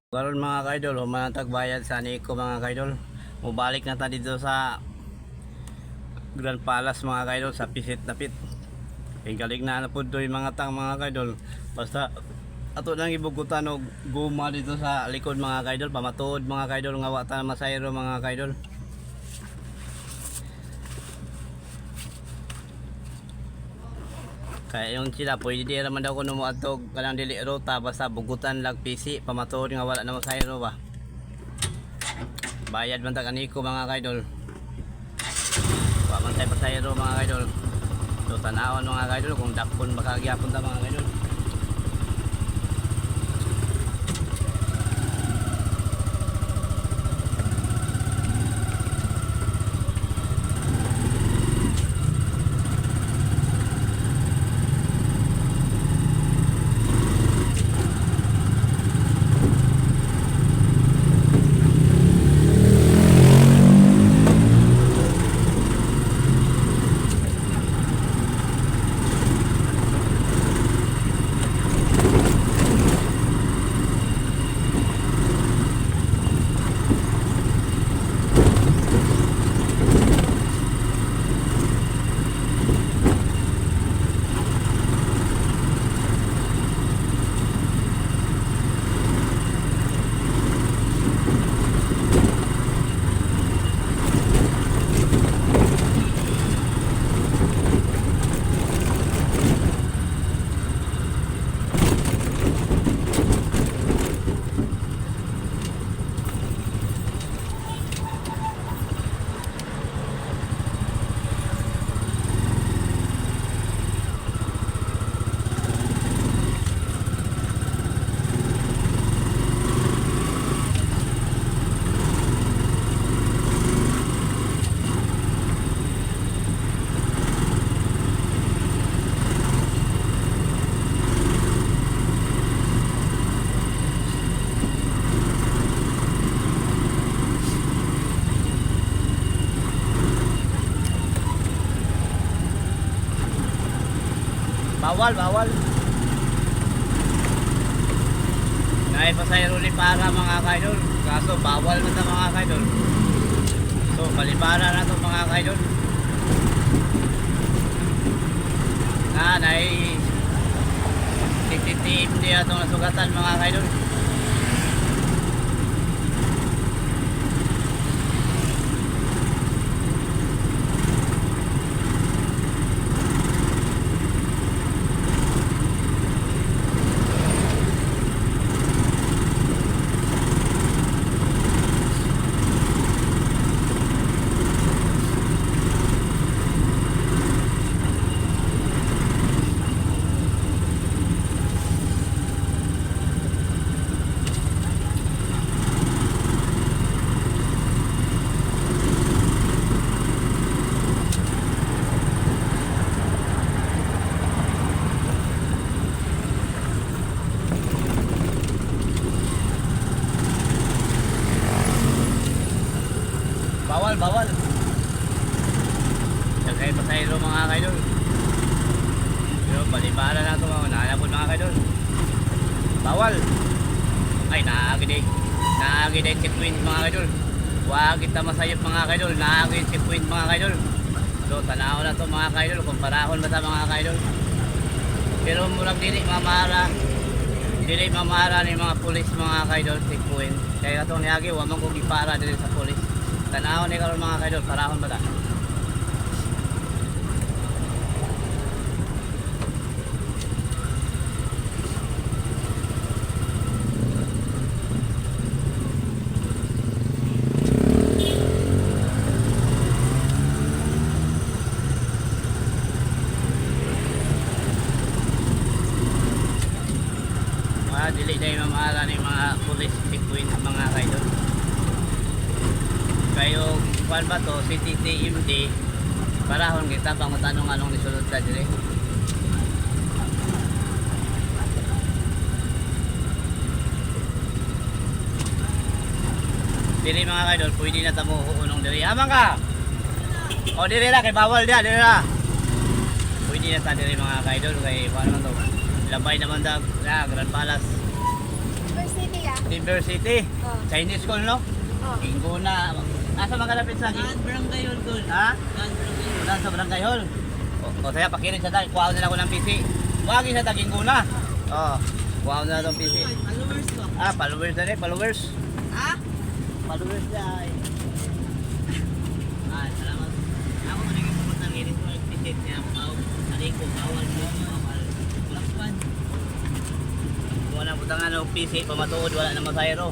Karon mga kaidol, humanatag bayad sa Nico mga kaidol. Mubalik na ta dito sa Grand Palace mga kaidol sa Pisit na Pit. Galing na po doy mga tang mga kaidol. Basta ato nang ibugutan og guma dito sa likod mga kaidol, pamatuod mga kaidol nga wa ta masayro mga kaidol. Kaya yung sila pwede di naman daw kuno mo adtog kanang dili ruta basta bugutan lag PC pamatuod nga wala na masayro ba. Bayad man ta kaniko mga kaidol. Wa man tay pasayro mga kaidol. So tanawon mga kaidol kung dakpon makagyapon ta mga kaidol. Bawal. Naay pasayro ni para mga kaidol. Kaso bawal man ta mga kaidol. So palipara na to mga kaidol. Naay tititip niya itong nasugatan mga kaidol. Bawal. Sagay pasayro mga kaidol. Pero balibala na ito mga naanapon mga kaidol. Bawal. Ay naagi day checkpoint mga kaidol. Huwag kita masayop mga kaidol. Naagi checkpoint mga kaidol. So tanaw na ito mga kaidol. Kumparahon ba sa mga kaidol. Pero murag dili mamara ni mga pulis mga kaidol checkpoint. Kaya itong niagi huwag mong kugipara dili sa pulis. Tanaw ni karon mga kaidol, parahon ba ta? Dili day mamara ni mga pulis checkpoint mga kaidol. Kayo kuan ba to CCTMD parahon kita bang matanong anong nisulod ta dire. Dili mga kaidol pwede na tamo unong dire. Amang ka. O dire ra kay bawal dia dire ra. Pwede na ta dire mga kaidol kay paano man to. Labay naman da Grand Palace. City ah. Timber City. Oh. Chinese school, no? Oh. Ginguna. Asa makalapit sa Barangay Hall Gold. Ha? Barangay Hall. Ulan sa Barangay Hall. O saya pakinig sa dahil. Kuhaw nila ako ng PC. Wagi sa Ginguna. Oo. Kuhaw nila itong PC. Followers ko. Ah, followers na rin. Followers. Ha? Followers na eh. Ah, salamat. Ako maniging pupunta ng iris mo. Nag-visit niya ako. Aling ko, bawal mo. Bawal. Lakpan. Kung wala punta nga ng PC, pamatuod, wala na masayro.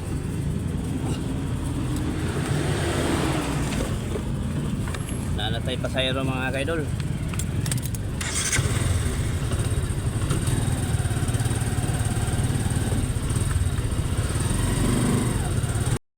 Nanatay pasayro mga kaidol.